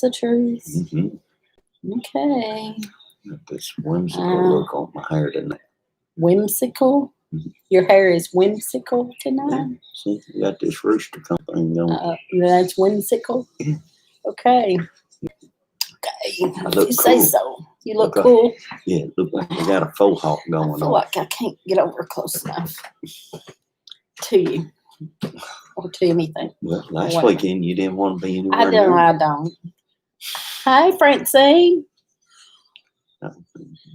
the truth. Mm-hmm. Okay. This whimsical look on my hair tonight. Whimsical? Mm-hmm. Your hair is whimsical tonight? Yeah. See, you got this rooster company going. That's whimsical? Yeah. Okay. Okay. You say so. You look like cool. Yeah, look like you got a faux hawk going on. I feel like I can't get over close enough to you or to anything. Well, last weekend you didn't want to be anywhere. I don't. Hi, Francine.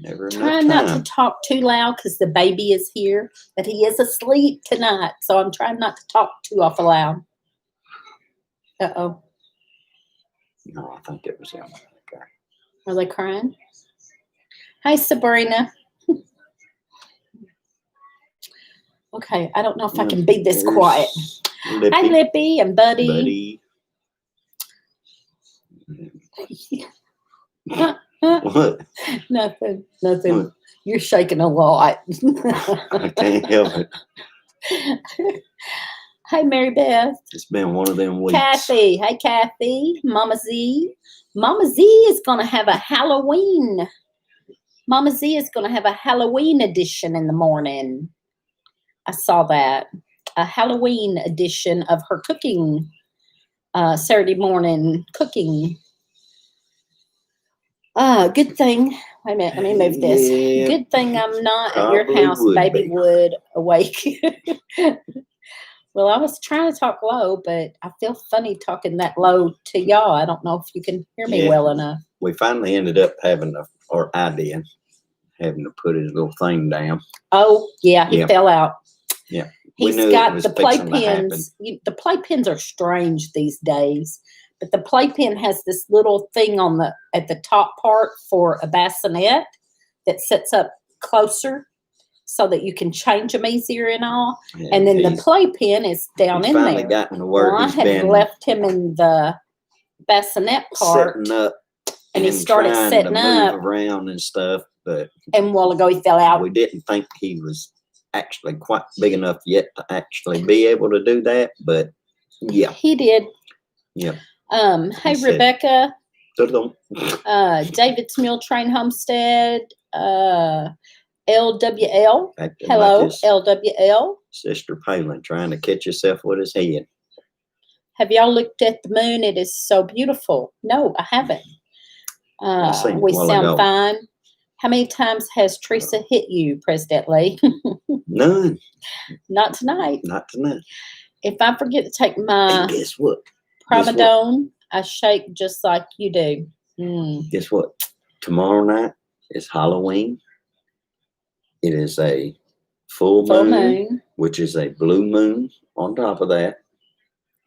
Never Trying not to talk too loud because the baby is here, but he is asleep tonight, so I'm trying not to talk too awful loud. Uh-oh. No, I think it was him. Okay. Are they crying? Hi, Sabrina. Okay, I don't know if I can be this quiet. Lippy. Hi, Lippy and Buddy. What? Nothing. What? You're shaking a lot. I can't help it. Hi, Mary Beth. It's been one of them weeks. Kathy. Hi, Kathy. Mama Z. Mama Z is going to have a Halloween. Mama Z is going to have a Halloween edition in the morning. I saw that. A Halloween edition of her cooking, Saturday morning cooking. Good thing. Wait a minute, let me move this. Yeah, good thing I'm not at your house, baby Wood, awake. Well, I was trying to talk low, but I feel funny talking that low to y'all. I don't know if you can hear me well enough. We finally ended up having having to put his little thing down. Oh, yeah, he fell out. Yeah. He's got the playpens. The playpens are strange these days. But the playpen has this little thing at the top part for a bassinet that sets up closer so that you can change them easier and all. Yeah, and then the playpen is down in there. Gotten to where I had left him in the bassinet part, setting up, and he started setting up around and stuff. But a while ago he fell out. We didn't think he was actually quite big enough yet to actually be able to do that. But yeah, he did. Yeah. Hey, Rebecca. David's Mill Train Homestead. LWL. Hello, LWL. Sister Palin trying to catch herself with his head. Have y'all looked at the moon? It is so beautiful. No, I haven't. We sound fine. How many times has Teresa hit you, President Lee? None. Not tonight. Not tonight. If I forget to take my guess what? Primadone, I shake just like you do. Guess what? Tomorrow night is Halloween. It is a full moon, which is a blue moon on top of that.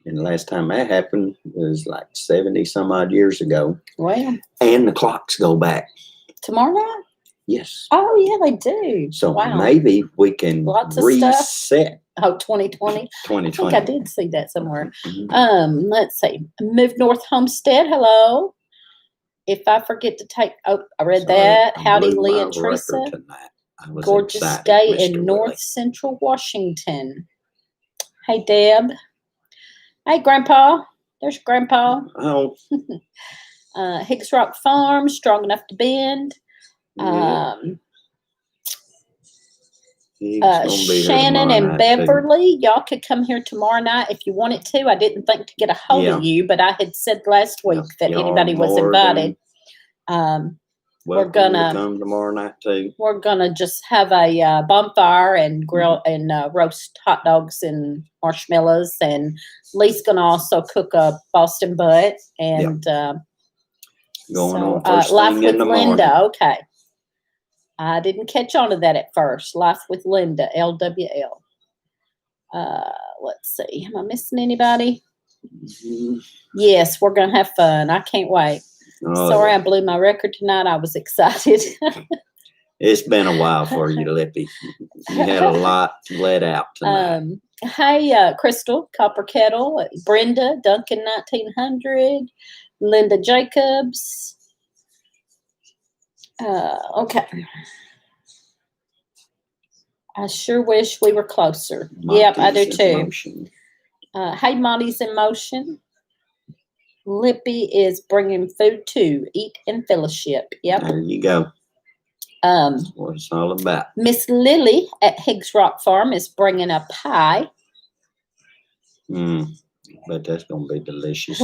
And the last time that happened was like 70 some odd years ago. Wow. And the clocks go back. Tomorrow night? Yes. Oh, yeah, they do. So maybe we can reset. Oh, 2020? 2020. I think I did see that somewhere. Mm-hmm. Let's see. Move North Homestead. Hello. If I forget to take, I read that. Howdy, Lee and Teresa. Gorgeous day in North Central Washington. Hey, Deb. Hey, Grandpa. There's Grandpa. Oh. Hicks Rock Farm, strong enough to bend. Shannon and Beverly, y'all could come here tomorrow night if you wanted to. I didn't think to get a hold of you, but I had said last week that anybody was invited. We're gonna come tomorrow night too. We're gonna just have a bonfire and grill and roast hot dogs and marshmallows, and Lee's gonna also cook a Boston butt and going on first Life thing with in the Linda. morning. Okay, I didn't catch on to that at first. Life with Linda, LWL. Let's see. Am I missing anybody? Mm-hmm. Yes, we're gonna have fun. I can't wait. Sorry, I blew my record tonight. I was excited. It's been a while for you, Lippy. You had a lot let out tonight. Hey, Crystal, Copper Kettle, Brenda, Duncan 1900, Linda Jacobs. Okay. I sure wish we were closer. Yep, I do too. Hey, Monty's in motion. Lippy is bringing food too. Eat and fellowship. Yep. There you go. That's what it's all about. Miss Lily at Higgs Rock Farm is bringing a pie. But that's going to be delicious.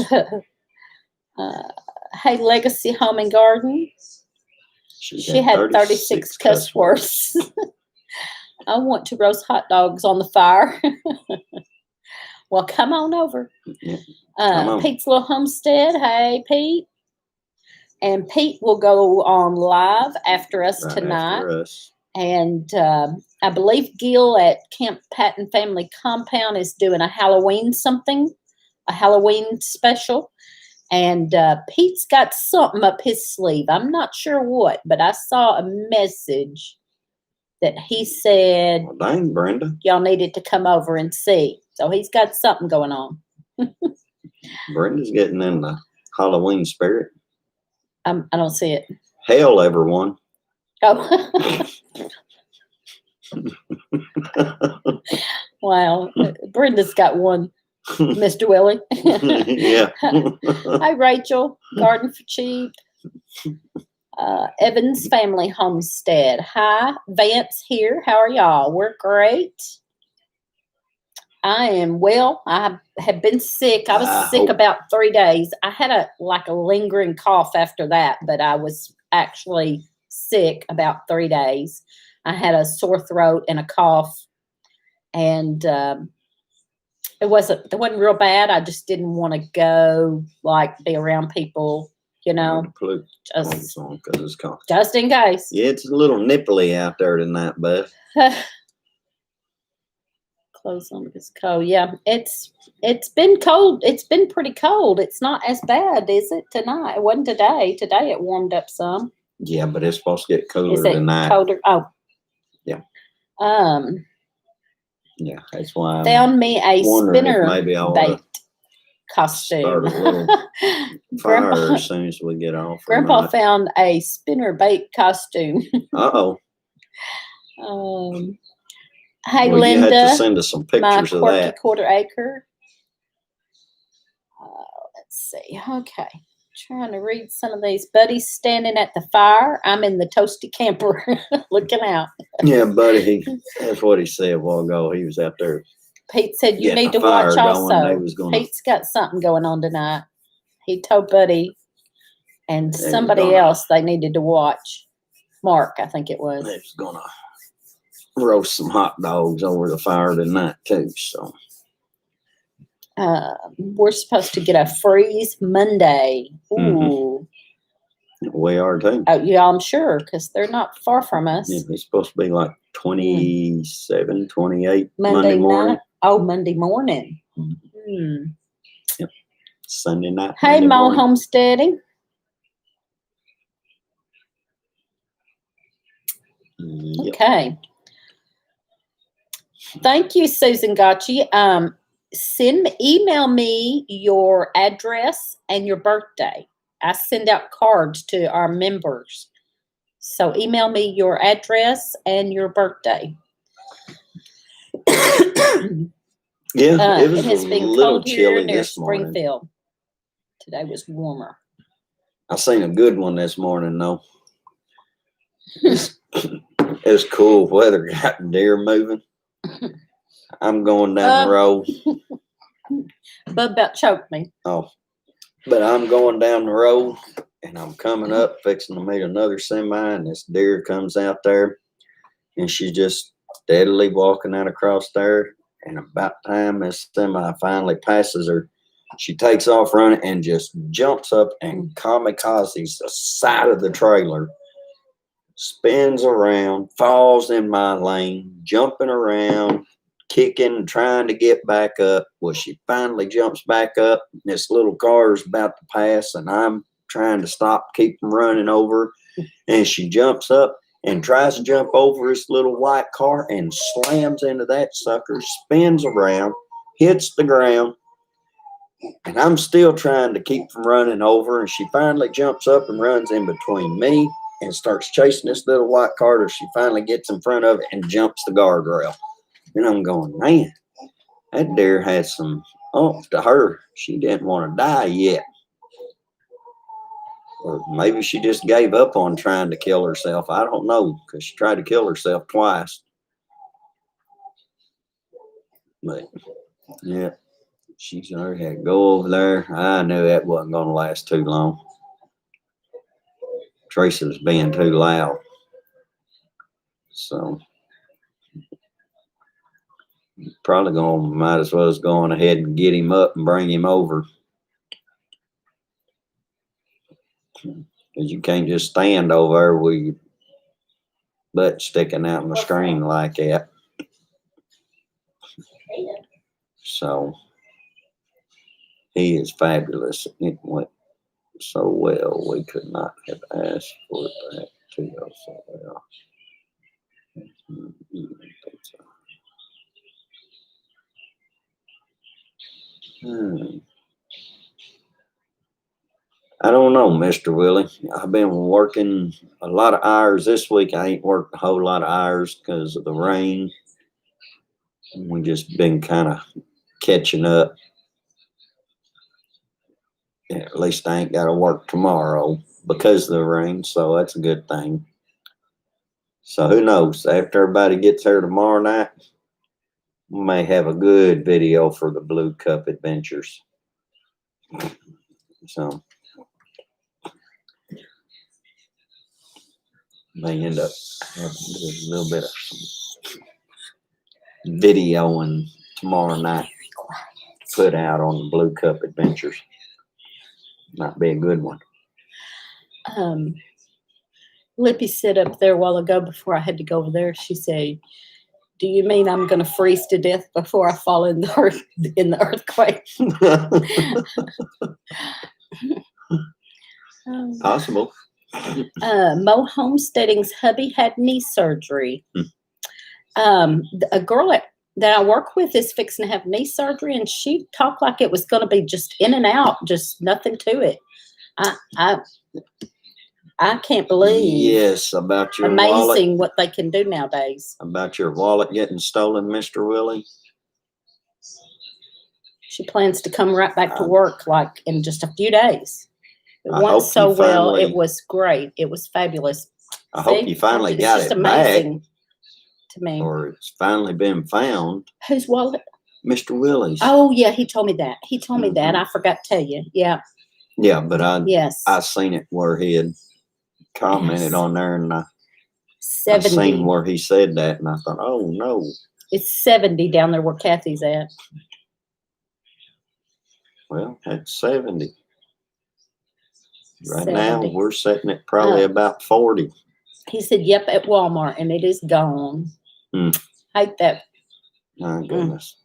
Hey, Legacy Home and Garden. She had 36 cuss words. I want to roast hot dogs on the fire. Well, come on over. Yeah, come on. Pete's Little Homestead. Hey, Pete. And Pete will go on live after us tonight. After us. And I believe Gil at Camp Patton Family Compound is doing a Halloween special. And Pete's got something up his sleeve. I'm not sure what, but I saw a message that he said, well, dang, Brenda, y'all needed to come over and see. So he's got something going on. Brenda's getting in the Halloween spirit. I don't see it. Hell, everyone. Oh. Wow. Brenda's got one, Mr. Willie. Yeah. Hi, Rachel. Garden for Cheap. Evans Family Homestead. Hi, Vance here. How are y'all? We're great. I am well. I have been sick. I was sick about 3 days. I had a lingering cough after that, but I was actually sick about 3 days. I had a sore throat and a cough, and it wasn't real bad. I just didn't want to go be around people, just in case. Yeah, it's a little nipply out there tonight, bud. Close on because cold. Yeah, it's been cold. It's been pretty cold. It's not as bad, is it, tonight? It wasn't today. Today it warmed up some. Yeah, but it's supposed to get cooler tonight. Colder? Oh. Yeah. Yeah, that's why I found me a spinner bait costume. Start a little fire as soon as we get off. Grandpa found a spinner bait costume. Uh-oh. Hey, well, Linda. You had to send us some pictures of that. Quarter acre. Let's see. Okay. Trying to read some of these. Buddy's standing at the fire. I'm in the toasty camper looking out. Yeah, Buddy, that's what he said a while ago. He was out there. Pete said you need to watch also. Pete's got something going on tonight. He told Buddy and somebody else they needed to watch. Mark, I think it was. He was going to roast some hot dogs over the fire tonight too. So we're supposed to get a freeze Monday. Ooh. We are too. Oh yeah, I'm sure because they're not far from us. Yeah, it's supposed to be like 27, 28 Monday morning. Night. Oh, Monday morning. Yep. Sunday night. Hey, Mo Homesteading. Yep. Okay. Thank you, Susan Gotchi. Email me your address and your birthday. I send out cards to our members. So email me your address and your birthday. Yeah, it has been little cold here chilly near this morning. Springfield. Today was warmer. I seen a good one this morning though. It's cool weather, got deer moving. I'm going down the road. Bud about choked me. Oh, but I'm going down the road and I'm coming up, fixing to meet another semi, and this deer comes out there, and she's just steadily walking out across there. And about time this semi finally passes her, she takes off running and just jumps up and kamikazes the side of the trailer, spins around, falls in my lane, jumping around, kicking, trying to get back up. Well, she finally jumps back up. This little car is about to pass, and I'm trying to stop, keep from running over. And she jumps up and tries to jump over this little white car and slams into that sucker, spins around, hits the ground. And I'm still trying to keep from running over. And she finally jumps up and runs in between me and starts chasing this little white car till she finally gets in front of it and jumps the guardrail. And I'm going, man, that deer had some oomph to her. She didn't want to die yet. Or maybe she just gave up on trying to kill herself. I don't know, because she tried to kill herself twice. But yeah, she's already had to go over there. I knew that wasn't going to last too long. Tracy was being too loud. So probably might as well go on ahead and get him up and bring him over. Because you can't just stand over there with your butt sticking out in the screen like that. So he is fabulous. It went so well. We could not have asked for that to go so well. I don't know, Mr. Willie. I've been working a lot of hours this week. I ain't worked a whole lot of hours because of the rain. We just been kind of catching up. Yeah, at least I ain't got to work tomorrow because of the rain, so that's a good thing. So who knows? After everybody gets here tomorrow night, we may have a good video for the Blue Cup adventures. So may end up having a little bit of videoing tomorrow night put out on the Blue Cup adventures. Might be a good one. Lippy said up there a while ago before I had to go over there, she said, "Do you mean I'm going to freeze to death before I fall in the earthquake?" Possible. Mo Homesteading's hubby had knee surgery. A girl that I work with is fixing to have knee surgery, and she talked like it was going to be just in and out, just nothing to it. I can't believe. Yes, about your amazing wallet. What they can do nowadays. About your wallet getting stolen, Mr. Willie. She plans to come right back to work like in just a few days. It I went hope so you well. finally- It was great. It was fabulous. I hope you finally got It's it just back, amazing to me. or it's finally been found. Whose wallet? Mr. Willie's. Oh yeah, he told me that. He told me that. I forgot to tell you. Yeah. Yeah, but Yes. I seen it where he had commented on there, and I 70. seen where he said that, and I thought, oh no. It's 70 down there where Kathy's at. Well, that's 70. Right 70. now, we're sitting at probably about 40. He said, "Yep, at Walmart, and it is gone." Hate that. My goodness.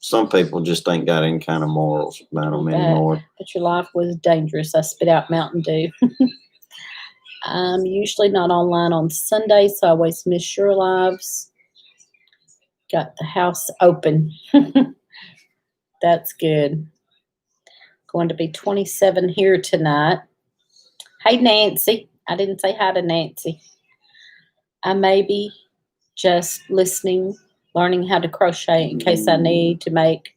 Some people just ain't got any kind of morals about them anymore. But your life was dangerous. I spit out Mountain Dew. I'm usually not online on Sunday, so I always miss your lives. Got the house open. That's good. Going to be 27 here tonight. Hey, Nancy. I didn't say hi to Nancy. I may be just listening, learning how to crochet in case I need to make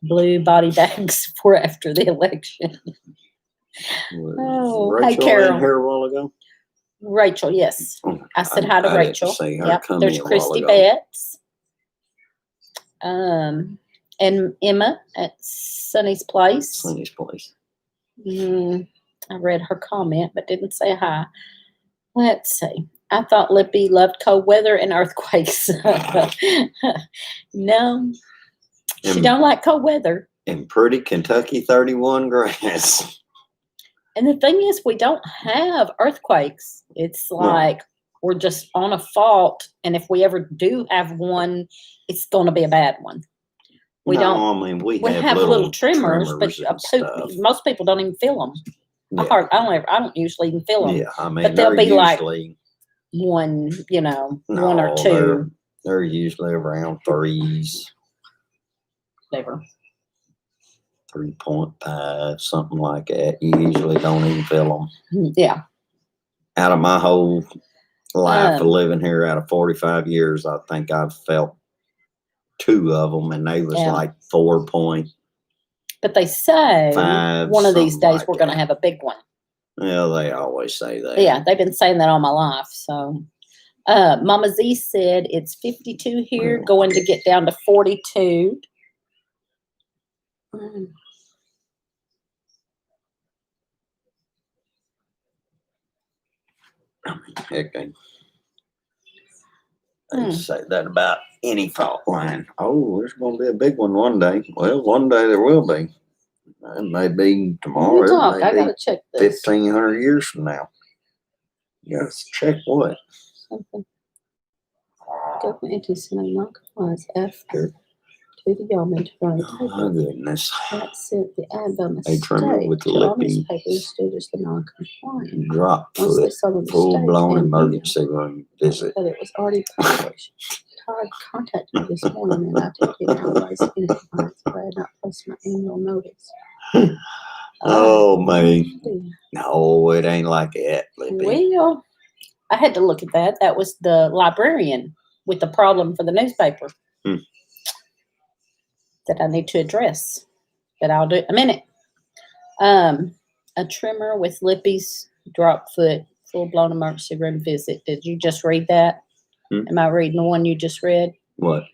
blue body bags for after the election. Oh, hey, Carol. In here a while ago? Rachel, yes. I said hi to Rachel. Yep. There's Christy Betts. And Emma at Sunny's Place. Sunny's Place. I read her comment, but didn't say hi. Let's see. I thought Lippy loved cold weather and earthquakes. No, she don't like cold weather. In pretty Kentucky 31 grass. And the thing is, we don't have earthquakes. It's like we're just on a fault, and if we ever do have one, it's going to be a bad one. We have little tremors, but most people don't even feel them. Yeah. I don't usually even feel them. Yeah, I mean, but they'll be like one, one or two. They're usually around threes. Never. 3.5, something like that. You usually don't even feel them. Yeah. Out of my whole life of living here, out of 45 years, I think I've felt 2 of them, and they was like 4 point. But they say one of these days we're going to have a big one. Well, they always say that. Yeah, they've been saying that all my life. So, Mama Z said it's 52 here, going to get down to 42. I mean, heck, they say that about any fault line. Oh, there's going to be a big one day. Well, one day there will be. It may be tomorrow. It may I gotta check this. 1,500 years from now. You gotta check what? Something. Government agency non-compliance after to the yeoman to run the Oh my goodness. that sent the ad by mistake. A trimmer with the lippy listed as the non-compliant. drop Once they foot, saw the full blown mistake, emergency room visit. but it was already published. Todd contacted me this morning and I took it out of his compliance, but I had not placed my annual notice. Oh man. No, it ain't like that, Lippy. Well, I had to look at that. That was the librarian with the problem for the newspaper that I need to address. But I'll do it in a minute. A trimmer with Lippy's drop foot, full-blown emergency room visit. Did you just read that? Am I reading the one you just read? What?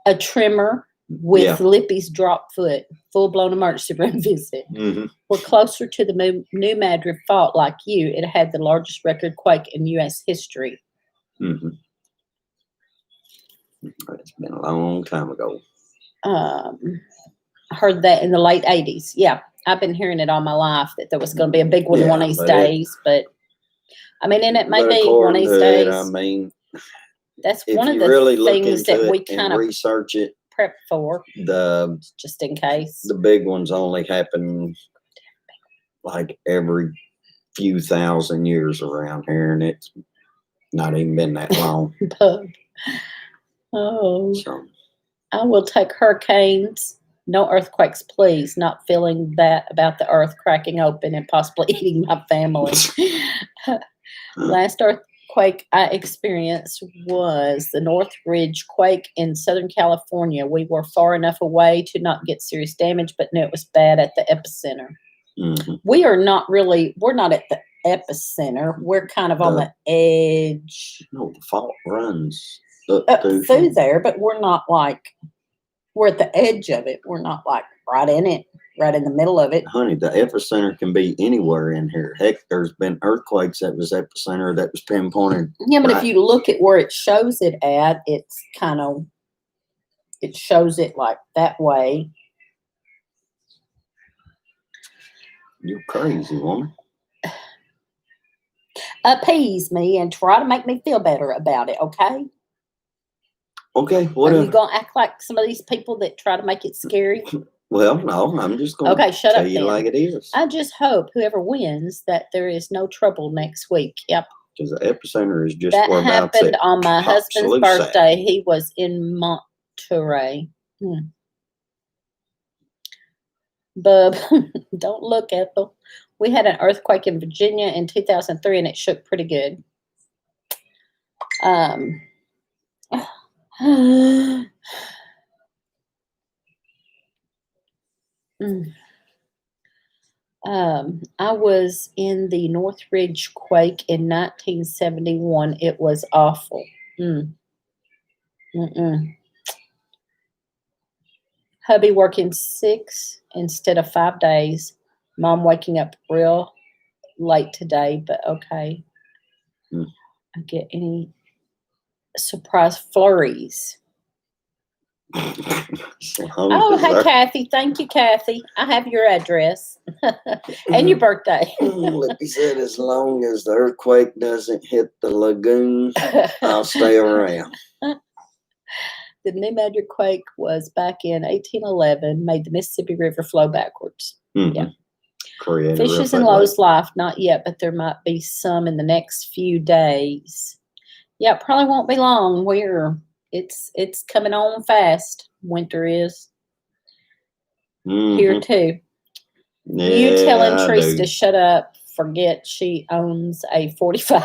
A trimmer with Lippy's drop foot, full-blown emergency room visit. We're closer to the New Madrid fault like you. It had the largest record quake in U.S. history. It's been a long time ago. I heard that in the late 80s. Yeah, I've been hearing it all my life that there was going to be a big one one of these days. But, I mean, and it may be one of these days. I mean, that's if one of you the really look things into that we it and kind of research it, prep for, just in case. The big ones only happen like every few thousand years around here, and it's not even been that long. So. I will take hurricanes. No earthquakes, please. Not feeling that about the earth cracking open and possibly eating my family. Last earthquake I experienced was the Northridge quake in Southern California. We were far enough away to not get serious damage, but knew it was bad at the epicenter. We're not at the epicenter. We're kind of on the edge. No, the fault runs up through there, but we're not like, we're at the edge of it. We're not like right in it, right in the middle of it. Honey, the epicenter can be anywhere in here. Heck, there's been earthquakes that was epicenter that was pinpointed. Yeah, but if you look at where it shows it at, it's kind of, it shows it like that way. You're crazy, woman. Appease me and try to make me feel better about it, okay? Okay, whatever. Are you going to act like some of these people that try to make it scary? Well, no, I'm just going to tell you like it is. I just hope whoever wins that there is no trouble next week. Yep. Because the epicenter is just that where happened on my husband's birthday. He was in Monterey. Bub, don't look, Ethel. We had an earthquake in Virginia in 2003, and it shook pretty good. I was in the Northridge quake in 1971. It was awful. Hubby working 6 instead of 5 days. Mom waking up real late today, but okay. I get any surprise flurries. Oh, hey, Kathy. Thank you, Kathy. I have your address and your birthday. Lippy said, as long as the earthquake doesn't hit the lagoon, I'll stay around. The New Madrid quake was back in 1811, made the Mississippi River flow backwards. Yeah. Fishes in Lowe's life, not yet, but there might be some in the next few days. Yeah, it probably won't be long. It's coming on fast. Winter is here too. Yeah, you telling Teresa to shut up. Forget she owns a 45.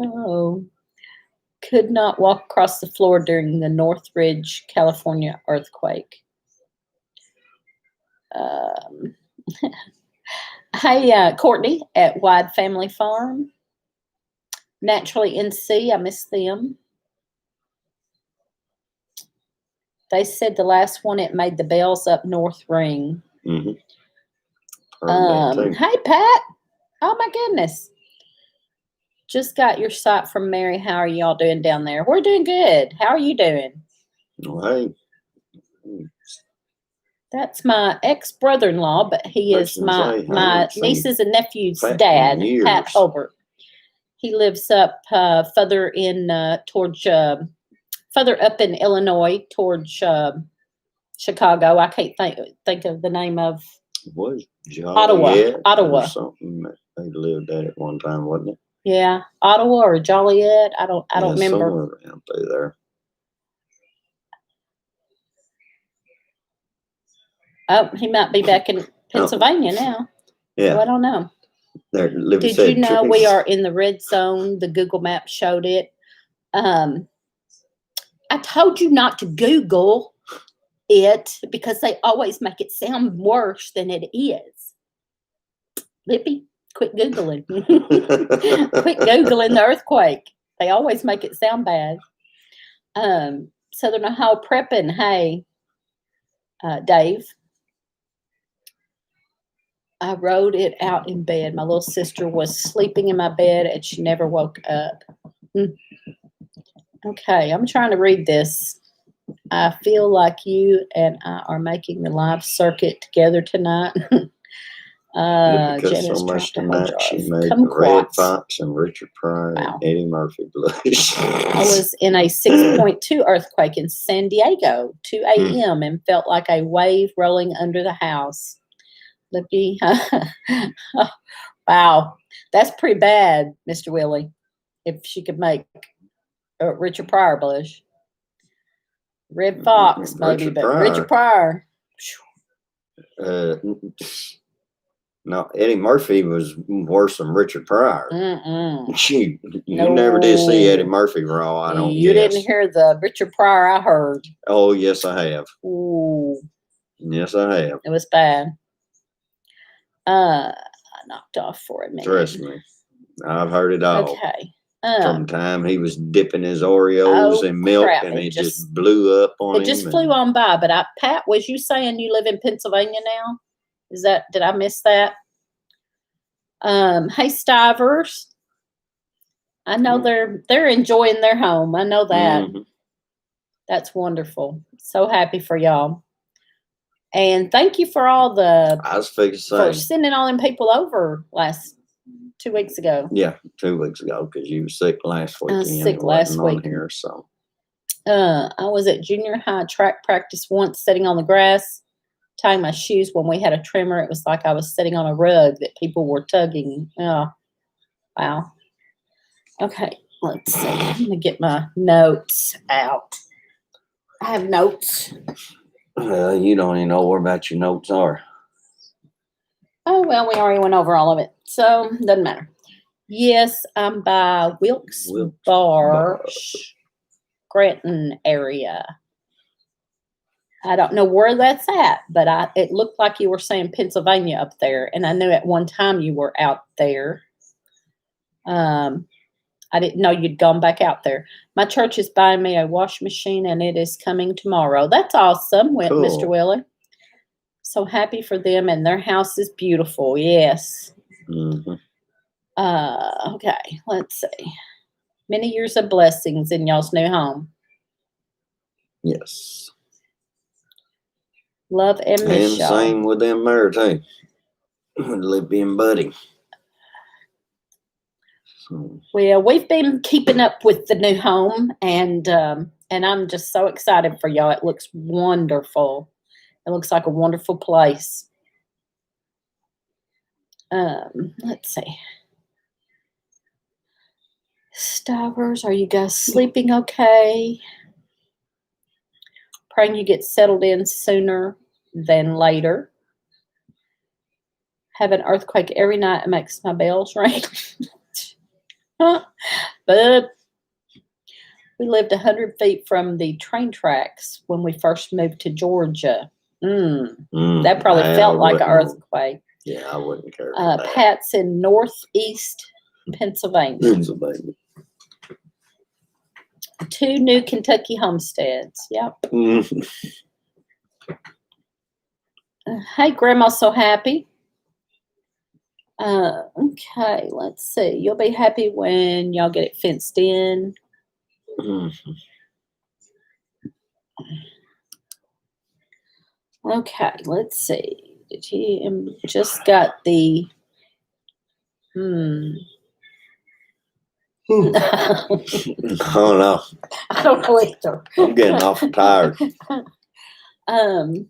Oh. Could not walk across the floor during the Northridge, California earthquake. Hey, Courtney at Wide Family Farm. Naturally NC, I miss them. They said the last one, it made the bells up north ring. Mm-hmm. Hey, Pat. Oh, my goodness. Just got your site from Mary. How are y'all doing down there? We're doing good. How are you doing? Well, hey. That's my ex-brother-in-law, but he is my nieces and nephews' dad, Pat Holbert. He lives up further in further up in Illinois towards Chicago. I can't think of the name of Ottawa. Ottawa. Something that they lived at one time, wasn't it? Yeah, Ottawa or Joliet. I don't remember. Somewhere around there. Oh, he might be back in Pennsylvania now. Yeah. Well, I don't know. Did you know we are in the red zone? The Google map showed it. I told you not to Google it because they always make it sound worse than it is. Lippy, quit Googling. Quit Googling the earthquake. They always make it sound bad. Southern Ohio prepping. Hey, Dave. I wrote it out in bed. My little sister was sleeping in my bed and she never woke up. Okay, I'm trying to read this. I feel like you and I are making the live circuit together tonight. Because so much tonight she made the Red Fox and Richard Pryor and Eddie Murphy blues. I was in a 6.2 earthquake in San Diego, 2 a.m. and felt like a wave rolling under the house. Lippy. Wow, that's pretty bad, Mr. Willie. If she could make Richard Pryor blush. Red Fox, maybe, but Richard Pryor. No, Eddie Murphy was worse than Richard Pryor. You never did see Eddie Murphy raw, I don't guess. You didn't hear the Richard Pryor I heard. Oh, yes, I have. Ooh. Yes, I have. It was bad. I knocked off for a minute. Trust me. I've heard it all. Okay. From time he was dipping his Oreos in milk and it just blew up on him. It just flew on by. But Pat, was you saying you live in Pennsylvania now? Did I miss that? Hey, Stivers. I know they're enjoying their home. I know that. Mm-hmm. That's wonderful. So happy for y'all. And thank you for all the. I was fixing to say. For sending all them people over 2 weeks ago. Yeah, 2 weeks ago because you were sick last weekend. I was sick last week. Here, so. I was at junior high track practice once, sitting on the grass, tying my shoes when we had a trimmer. It was like I was sitting on a rug that people were tugging. Oh, wow. Okay, let's see. I'm going to get my notes out. I have notes. You don't even know where about your notes are. Oh, well, we already went over all of it, so doesn't matter. Yes, I'm by Wilkes Barre, Granton area. I don't know where that's at, but it looked like you were saying Pennsylvania up there, and I knew at one time you were out there. I didn't know you'd gone back out there. My church is buying me a washing machine, and it is coming tomorrow. That's awesome, cool. Mr. Willie. So happy for them, and their house is beautiful. Yes. Mm-hmm. Okay, let's see. Many years of blessings in y'all's new home. Yes. Love and miss y'all. And same with them there too. With Lippy and Buddy. So. Well, we've been keeping up with the new home, and I'm just so excited for y'all. It looks wonderful. It looks like a wonderful place. Let's see. Stivers, are you guys sleeping okay? Praying you get settled in sooner than later. Have an earthquake every night. It makes my bells ring. But we lived 100 feet from the train tracks when we first moved to Georgia. That probably felt like an earthquake. Yeah, I wouldn't care for that. Pat's in Northeast Pennsylvania. 2 new Kentucky homesteads. Yep. Hey, Grandma's so happy. Okay, let's see. You'll be happy when y'all get it fenced in. Okay, let's see. Did he just got the Oh no. I don't know either. I'm getting awful tired.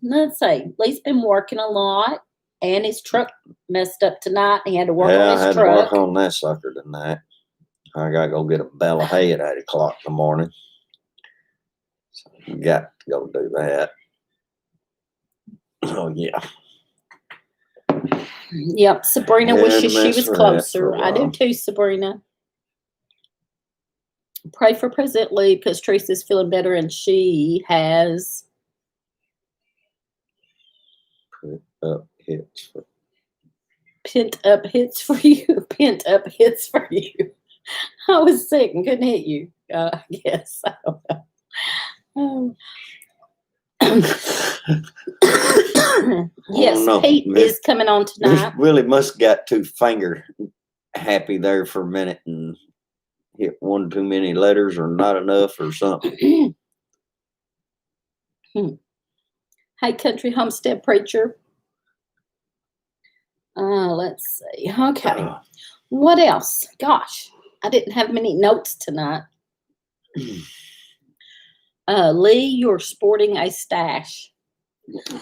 Let's see. Lee's been working a lot, and his truck messed up tonight. He had to work on his I had truck. to work on that sucker tonight. I gotta go get a bale of hay at 8 o'clock in the morning. So I got to go do that. Oh yeah. Yep. Sabrina wishes she was closer. I do too, Sabrina. Pray for President Lee because Teresa's feeling better and she has pent up hits for you. Pent up hits for you. I was sick and couldn't hit you. I guess. I don't know. Yes, no, Pete is coming on tonight. Willie must have got 2 finger happy there for a minute and hit 1 too many letters or not enough or something. Hey, country homestead preacher. Let's see. Okay. What else? Gosh, I didn't have many notes tonight. Lee, you're sporting a stash.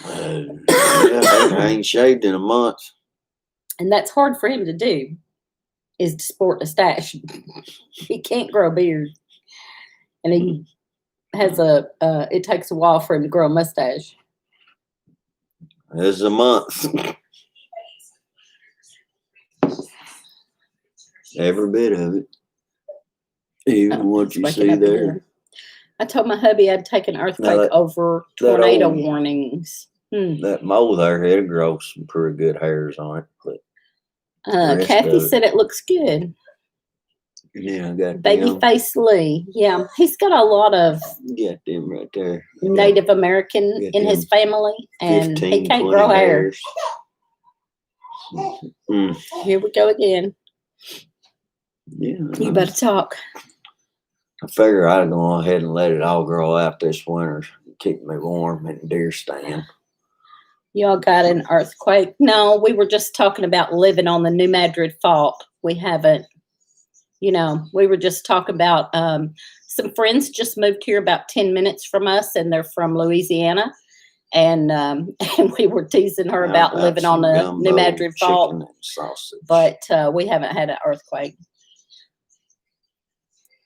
I ain't shaved in a month. And that's hard for him to do, is to sport a stash. He can't grow a beard. And he has it takes a while for him to grow a mustache. It's a month. Every bit of it. Even what you see there. I told my hubby I'd take an earthquake over tornado warnings. That mole there, it'll grow some pretty good hairs on it. But Kathy said it looks good. Yeah, I got Babyface Lee. Yeah, he's got a lot of got them right there. Native American in his family, and 15, he can't grow hair. Here we go again. Yeah, you better talk. I figure I'd go ahead and let it all grow out this winter, keep me warm in the deer stand. Y'all got an earthquake? No, we were just talking about living on the New Madrid Fault. We haven't. We were just talking about some friends just moved here about 10 minutes from us, and they're from Louisiana. And we were teasing her about living on the New Madrid Fault. But we haven't had an earthquake.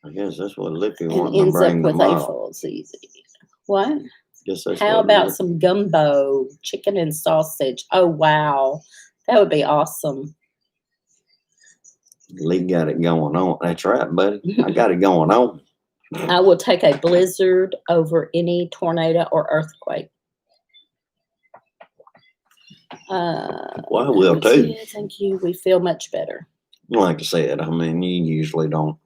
I guess that's what Lippy wanted to bring tomorrow. It's easy. What? That's How about some gumbo, chicken and sausage? Oh, wow. That would be awesome. Lee got it going on. That's right, buddy. I got it going on. I will take a blizzard over any tornado or earthquake. Well, I will too. Thank you. We feel much better. Like I said, I mean, you usually don't.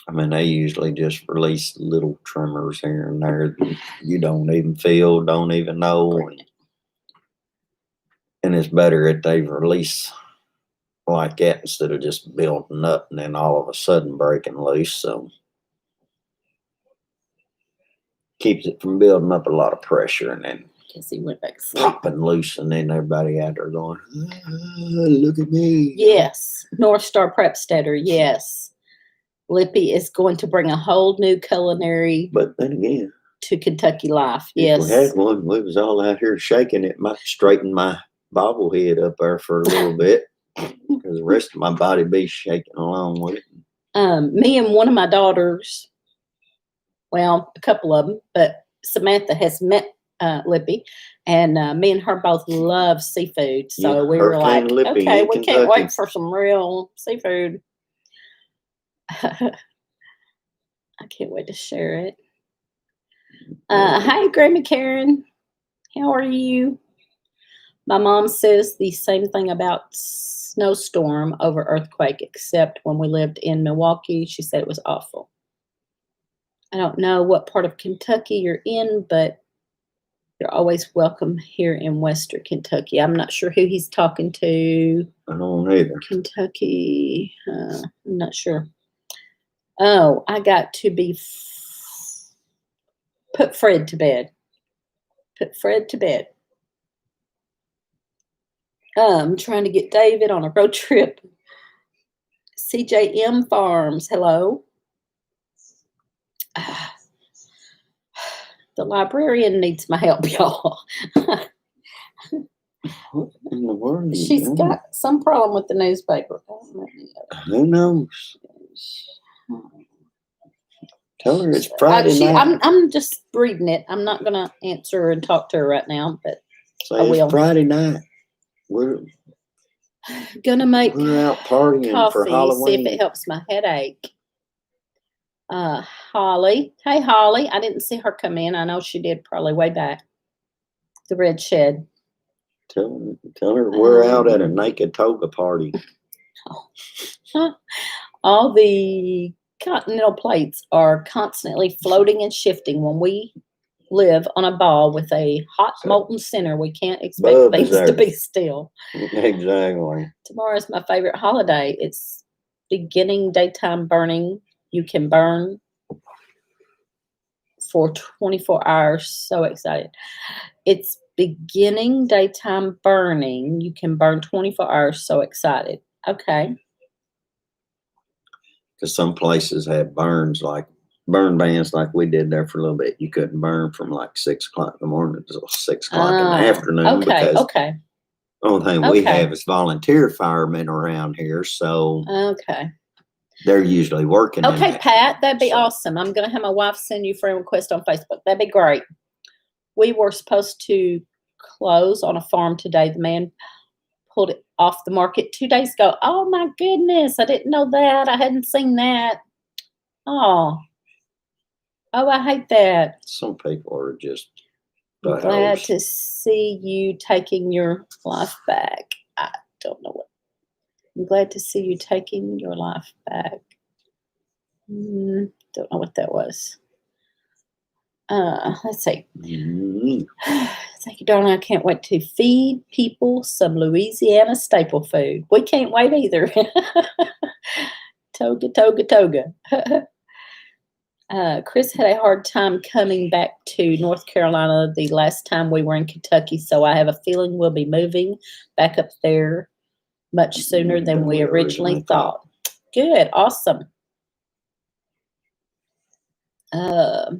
I mean, they usually just release little tremors here and there that you don't even feel, don't even know. And it's better if they release like that instead of just building up and then all of a sudden breaking loose. So keeps it from building up a lot of pressure and then he went back to sleep. Popping loose, and then everybody out there going, look at me. Yes. North Star Prepsteader, yes. Lippy is going to bring a whole new culinary but then again to Kentucky life. Yes. If we had one, we was all out here shaking it. Might straighten my bobblehead up there for a little bit because the rest of my body be shaking along with it. Me and one of my daughters, well, a couple of them, but Samantha has met Lippy, and me and her both love seafood. So we were like, okay, we can't wait for some real seafood. I can't wait to share it. Hi, Grandma Karen. How are you? My mom says the same thing about snowstorm over earthquake, except when we lived in Milwaukee, she said it was awful. I don't know what part of Kentucky you're in, but you're always welcome here in Western Kentucky. I'm not sure who he's talking to. I don't either. Kentucky. I'm not sure. Oh, I got to be put Fred to bed. Put Fred to bed. I'm trying to get David on a road trip. CJM Farms, hello. The librarian needs my help, y'all. What in the world? She's got some problem with the newspaper. Who knows? Tell her it's Friday night. I'm just reading it. I'm not gonna answer and talk to her right now, but I will. It's Friday night. We're gonna make out partying coffee, for Halloween. See if it helps my headache. Holly. Hey, Holly. I didn't see her come in. I know she did probably way back. The Red Shed. Tell her we're out at a naked toga party. All the continental plates are constantly floating and shifting. When we live on a ball with a hot molten center, we can't expect things to be still. Exactly. Tomorrow is my favorite holiday. It's beginning daytime burning. You can burn for 24 hours. So excited. It's beginning daytime burning. You can burn 24 hours. So excited. Okay. Because some places have burn bans like we did there for a little bit. You couldn't burn from like 6 o'clock in the morning until 6 o'clock in the afternoon. Okay. Because the only thing we have is volunteer firemen around here. So they're usually working. Okay, Pat, that'd be awesome. I'm going to have my wife send you a friend request on Facebook. That'd be great. We were supposed to close on a farm today. The man pulled it off the market 2 days ago. Oh, my goodness. I didn't know that. I hadn't seen that. Oh, I hate that. Some people are just I'm glad to see you taking your life back. I don't know what. I'm glad to see you taking your life back. Don't know what that was. Let's see. Thank you, darling. I can't wait to feed people some Louisiana staple food. We can't wait either. Toga, toga, toga. Chris had a hard time coming back to North Carolina the last time we were in Kentucky, so I have a feeling we'll be moving back up there much sooner than we originally thought. Good. Awesome. Are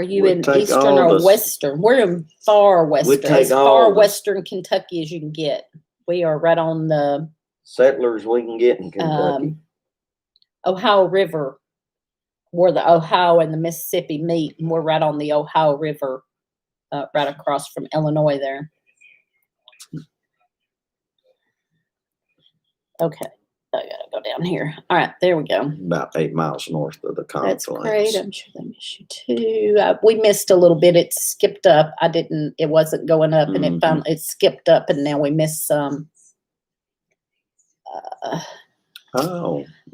you in Eastern or Western? We're in far Western. As far Western Kentucky as you can get. We are right on the settlers we can get in Kentucky. Ohio River, where the Ohio and the Mississippi meet, and we're right on the Ohio River, right across from Illinois there. Okay, I gotta go down here. All right, there we go. About 8 miles north of the confluence. That's great. I'm sure they miss you too. We missed a little bit. It skipped up. It wasn't going up, and it skipped up, and now we missed some.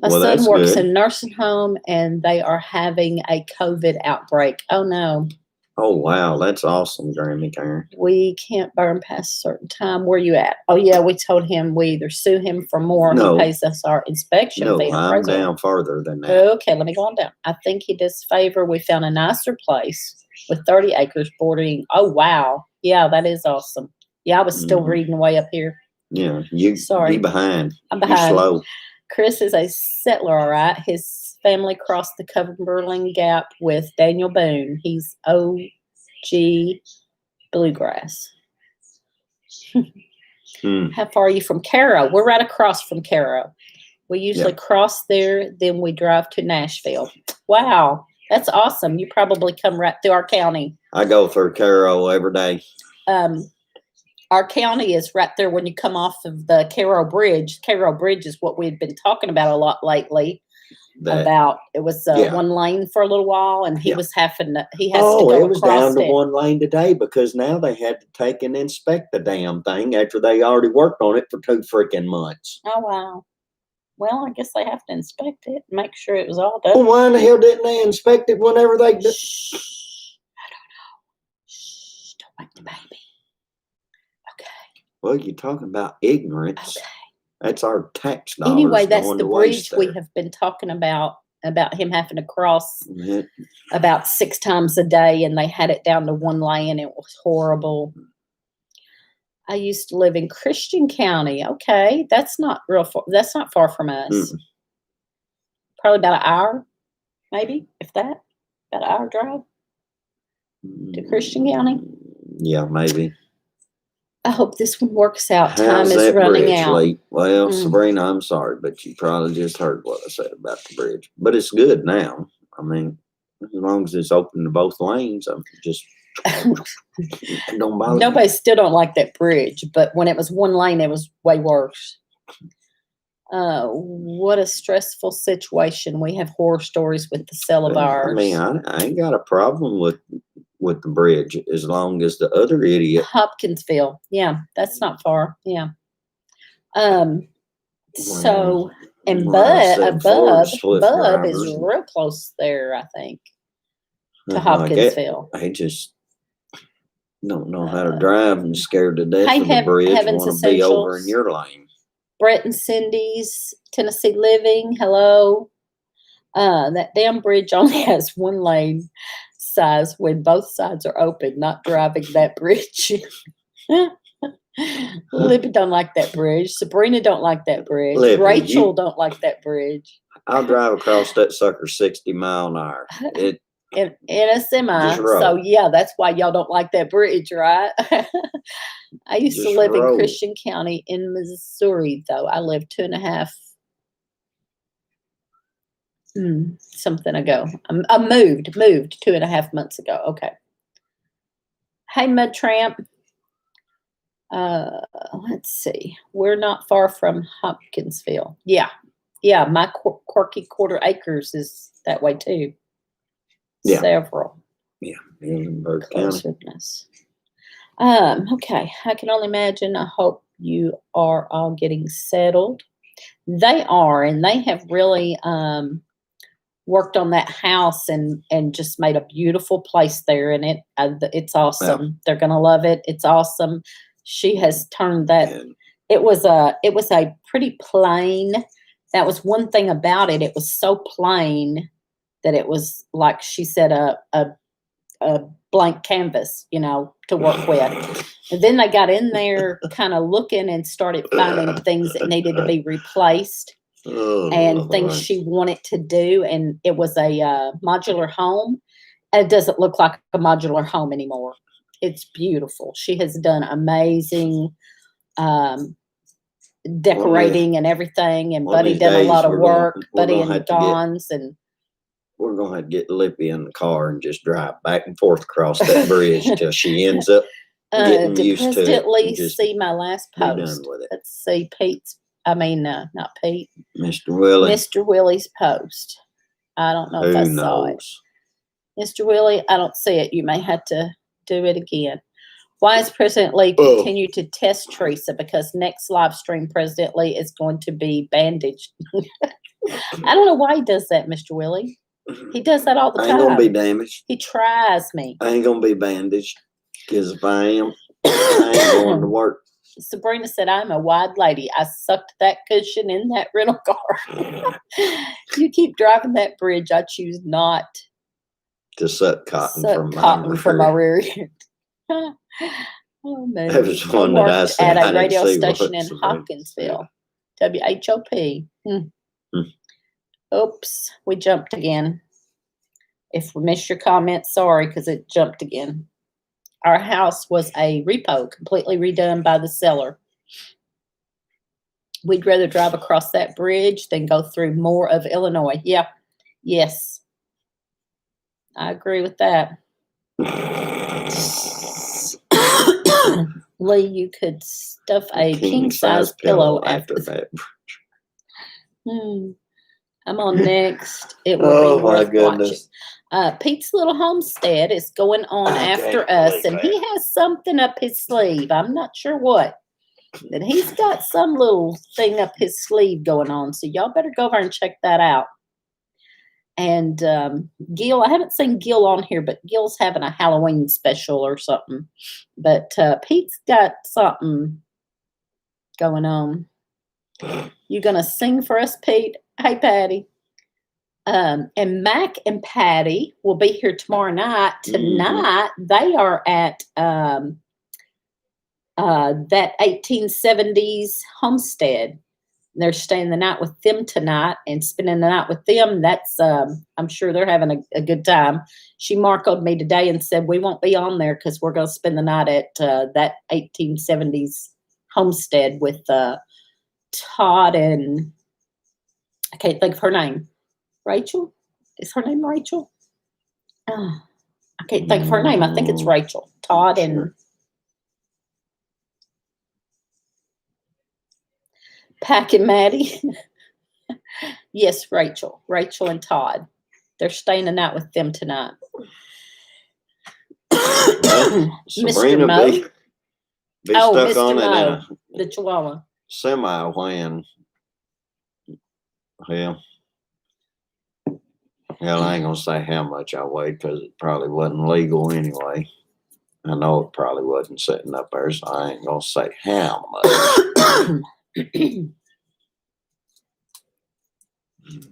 My son works in a nursing home, and they are having a COVID outbreak. Oh, no. Oh, wow. That's awesome, Grammy Karen. We can't burn past a certain time. Where you at? Oh, yeah, we told him we either sue him for more or he pays us our inspection fee. No, I'm down further than that. Okay, let me go on down. I think he does favor. We found a nicer place with 30 acres bordering. Oh, wow. Yeah, that is awesome. Yeah, I was still reading way up here. Yeah, Sorry. Be behind. I'm behind. You're slow. Chris is a settler, all right. His family crossed the Cumberland Gap with Daniel Boone. He's OG Bluegrass. How far are you from Cairo? We're right across from Cairo. We usually cross there, then we drive to Nashville. Wow, that's awesome. You probably come right through our county. I go through Cairo every day. Our county is right there when you come off of the Cairo Bridge. Cairo Bridge is what we've been talking about a lot lately. about it was one lane for a little while, and he was has to go it was across down to one lane today because now they had to take and inspect the damn thing after they already worked on it for 2 freaking months. Oh wow. Well, I guess they have to inspect it, make sure it was all done. Well, why in the hell didn't they inspect it whenever they did? Shh, I don't know. Shh, don't wake the baby. Okay. Well, you're talking about ignorance. Okay. That's our tax dollars. Anyway, that's the bridge we have been talking about him having to cross about 6 times a day, and they had it down to one lane. It was horrible. I used to live in Christian County. Okay, that's not real far. That's not far from us. Probably about an hour, maybe, if that. About an hour drive to Christian County. Yeah, maybe. I hope this one works out. How's Time is that running bridge, out. Lee? Well, Sabrina, I'm sorry, but you probably just heard what I said about the bridge. But it's good now. I mean, as long as it's open to both lanes, I'm just don't bother. Nobody still don't like that bridge, but when it was one lane, it was way worse. What a stressful situation. We have horror stories with the sale of ours. I mean, I ain't got a problem with the bridge as long as the other idiot. Hopkinsville. Yeah, that's not far. Yeah. So, and Bub is real close there, I think, to Hopkinsville. I just don't know how to drive and scared to death of the bridge. Want to be over in your lane. Brett and Cindy's Tennessee Living. Hello. That damn bridge only has one lane size when both sides are open. Not driving that bridge. Libby don't like that bridge. Sabrina don't like that bridge. Libby, Rachel don't like that bridge. I'll drive across that sucker 60 mile an hour. In a semi. So yeah, that's why y'all don't like that bridge, right? I used to live in Christian County in Missouri, though. I lived 2.5 something ago. I moved 2.5 months ago. Okay. Hey, Mud Tramp. Let's see. We're not far from Hopkinsville. Yeah. My quirky quarter acres is that way too. Yeah. Several. Yeah. In Burke County. Okay. I can only imagine. I hope you are all getting settled. They are, and they have really worked on that house and just made a beautiful place there. And it's awesome. Yeah. They're gonna love it. It's awesome. She has turned that. Yeah. It was a pretty plain. That was one thing about it. It was so plain that it was, like she said, a blank canvas, to work with. And then they got in there kind of looking and started finding things that needed to be replaced and things she wanted to do. And it was a modular home. And it doesn't look like a modular home anymore. It's beautiful. She has done amazing decorating and everything. And Buddy done a lot of work. Buddy and Dawn's and. We're going to have to get Lippy in the car and just drive back and forth across that bridge till she ends up getting used to it. Just see my last post. Let's see not Pete. Mr. Willie. Mr. Willie's post. I don't know if I saw it. Mr. Willie, I don't see it. You may have to do it again. Why is President Lee continue to test Teresa? Because next live stream, President Lee is going to be bandaged. I don't know why he does that, Mr. Willie. He does that all the time. I ain't gonna be damaged. He tries me. I ain't gonna be bandaged. Because if I am, I ain't going to work. Sabrina said, I'm a wide lady. I sucked that cushion in that rental car. You keep driving that bridge. I choose not to suck cotton from my rear end. Oh, man. That was one that I said. At a radio station in Hopkinsville. WHOP. Oops, we jumped again. If we missed your comment, sorry, because it jumped again. Our house was a repo, completely redone by the seller. We'd rather drive across that bridge than go through more of Illinois. Yeah, yes. I agree with that. Lee, you could stuff a king-size pillow after that. I'm on next. It will Oh, be my worth goodness. watching. Pete's Little Homestead is going on after us, and he has something up his sleeve. I'm not sure what, but he's got some little thing up his sleeve going on. So y'all better go over and check that out. And Gil, I haven't seen Gil on here, but Gil's having a Halloween special or something. But Pete's got something going on. You gonna sing for us, Pete? Hey, Patty. And Mac and Patty will be here tomorrow night. Tonight, they are at that 1870s homestead. They're staying the night with them tonight and spending the night with them. That's I'm sure they're having a good time. She marked me today and said we won't be on there because we're going to spend the night at that 1870s homestead with Todd and I can't think of her name. Rachel? Is her name Rachel? I can't think of her name. I think it's Rachel. Todd and Pack and Maddie. Yes, Rachel. Rachel and Todd. They're staying the night with them tonight. Sabrina Mr. Mo. Be stuck Mr. on Mo, it in the Chihuahua. Semi when. Hell, I ain't gonna say how much I weighed because it probably wasn't legal anyway. I know it probably wasn't sitting up there, so I ain't gonna say how much.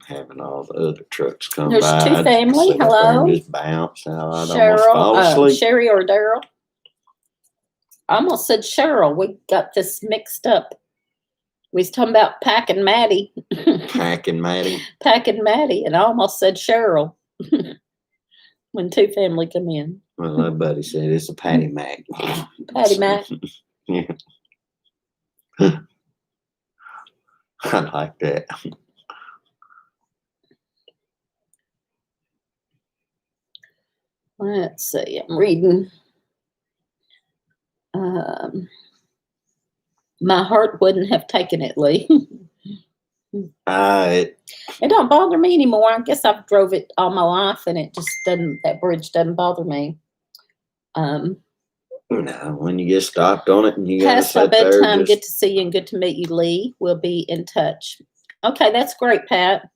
Having all the other trucks come There's by. two family. Sit up there Hello. and just bounce. I'd almost fall Cheryl, asleep. Sherry or Daryl. I almost said Cheryl. We got this mixed up. We was talking about Pack and Maddie. Pack and Maddie. Pack and Maddie, and I almost said Cheryl when two family come in. Well, my buddy said it's a Patty Mac. Patty Mac. Yeah. I like that. Let's see. I'm reading. My heart wouldn't have taken it, Lee. It don't bother me anymore. I guess I've drove it all my life, and it just doesn't. That bridge doesn't bother me. No, when you get stopped on it and you got to Past my sit there. bedtime. Good to see you and good to meet you, Lee. We'll be in touch. Okay, that's great, Pat.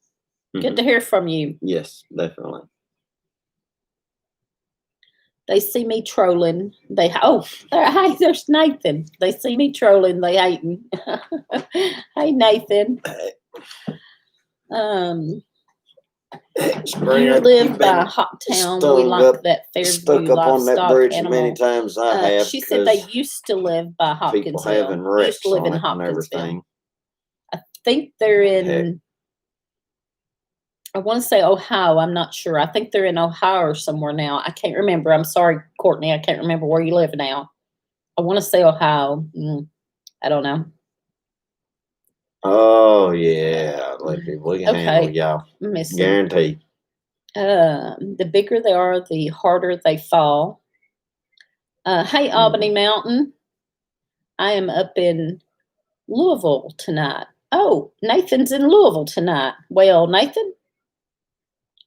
Good to hear from you. Yes, definitely. They see me trolling. Hey, there's Nathan. They see me trolling. They hating. Hey, Nathan. You live by Hoptown. We like that Fairview stuck up on that bridge animal. many times I have. She said they used to live by Hopkinsville. People having wrecks used to live on in it and Hopkinsville. everything. I think they're in. I want to say Ohio. I'm not sure. I think they're in Ohio or somewhere now. I can't remember. I'm sorry, Courtney. I can't remember where you live now. I want to say Ohio. I don't know. Oh, yeah. We can handle y'all. Guaranteed. The bigger they are, the harder they fall. Hey, Albany Mountain. I am up in Louisville tonight. Oh, Nathan's in Louisville tonight. Well, Nathan,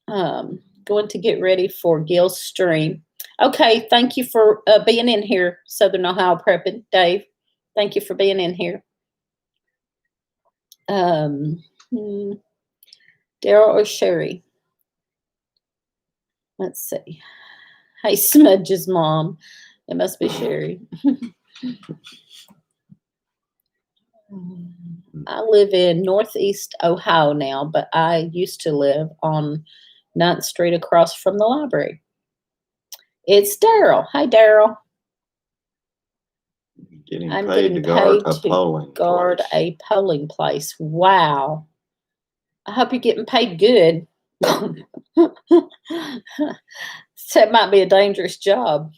going to get ready for Gil's stream. Okay, thank you for being in here, Southern Ohio Prepping. Dave, thank you for being in here. Daryl or Sherry? Let's see. Hey, Smudge's mom. It must be Sherry. I live in Northeast Ohio now, but I used to live on 9th Street across from the library. It's Daryl. Hi, Daryl. I'm getting paid to guard a polling place. Wow. I hope you're getting paid good. That might be a dangerous job,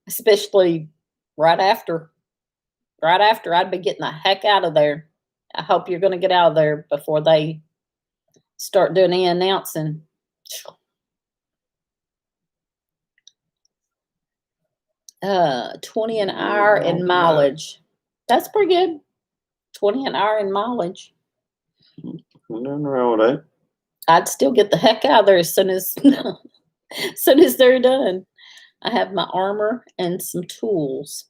especially right after I'd be getting the heck out of there. I hope you're going to get out of there before they start doing the announcing. $20 an hour in mileage. That's pretty good. $20 an hour in mileage. Nothing wrong with that. I'd still get the heck out of there as soon as they're done. I have my armor and some tools.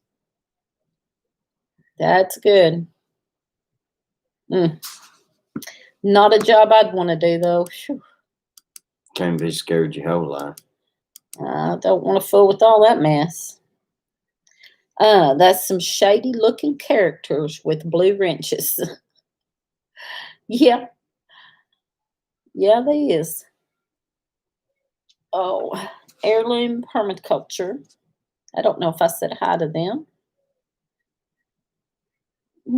That's good. Not a job I'd want to do, though. Whew. Can't be scared your whole life. I don't want to fool with all that mess. That's some shady looking characters with blue wrenches. Yeah. Yeah, they is. Oh, heirloom permaculture. I don't know if I said hi to them.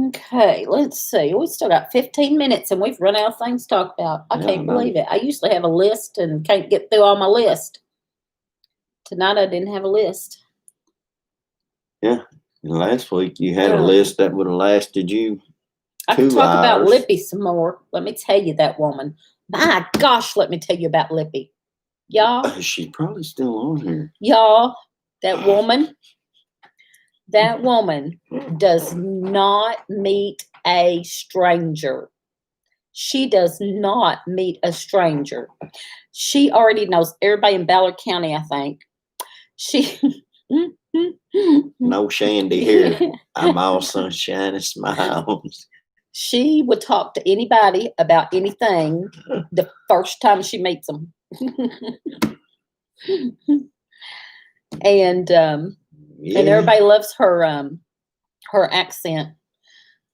Okay, let's see. We still got 15 minutes and we've run out of things to talk about. I can't believe it. I usually have a list and can't get through all my list. Tonight I didn't have a list. Yeah. And last week you had a list that would have lasted you 2 hours. I can talk about Lippy some more. Let me tell you that woman. My gosh, let me tell you about Lippy. Y'all. She's probably still on here. Y'all, that woman does not meet a stranger. She does not meet a stranger. She already knows everybody in Ballard County, I think. No Shandy here. I'm all sunshine and smiles. She would talk to anybody about anything the first time she meets them. And everybody loves her accent.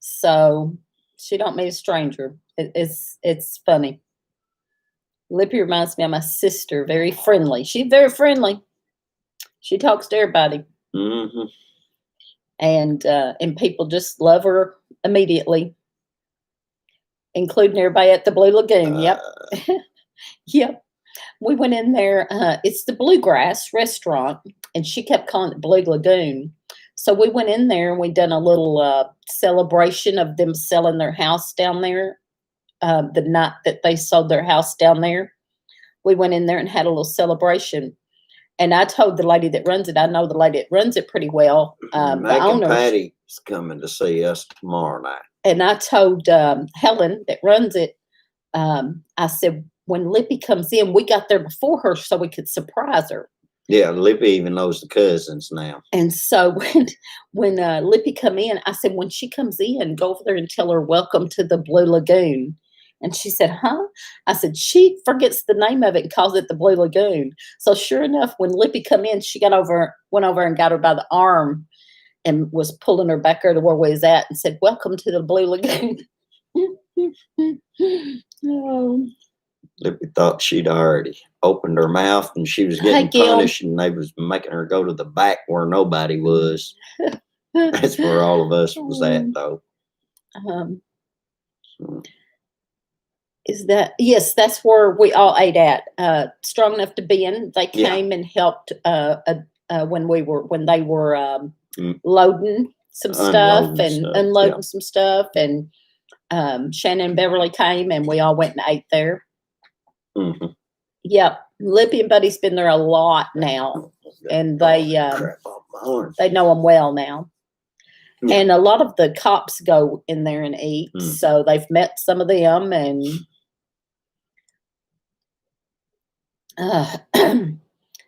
So she don't meet a stranger. It's funny. Lippy reminds me of my sister. Very friendly. She's very friendly. She talks to everybody. Mm-hmm. And people just love her immediately, including everybody at the Blue Lagoon. Yep. Yep. We went in there. It's the Bluegrass restaurant, and she kept calling it Blue Lagoon. So we went in there and we done a little celebration of them selling their house down there. The night that they sold their house down there, we went in there and had a little celebration. And I told the lady that runs it, I know the lady that runs it pretty well. The owner, Patty's coming to see us tomorrow night. And I told Helen that runs it, I said, when Lippy comes in, we got there before her so we could surprise her. Yeah, Lippy even knows the cousins now. And so when Lippy come in, I said, when she comes in, go over there and tell her welcome to the Blue Lagoon. And she said, huh? I said, she forgets the name of it and calls it the Blue Lagoon. So sure enough, when Lippy come in, she went over and got her by the arm and was pulling her back there to where we was at and said, welcome to the Blue Lagoon. Oh. Lippy thought she'd already opened her mouth and she was getting punished, and they was making her go to the back where nobody was. That's where all of us was at, though. Is that, yes, that's where we all ate at. Strong Enough to Be In. They came and helped when they were loading some stuff and unloading some stuff. And Shannon and Beverly came and we all went and ate there. Mm-hmm. Yep. Lippy and Buddy's been there a lot now. And they know them well now. Yeah. And a lot of the cops go in there and eat. Mm. So they've met some of them, and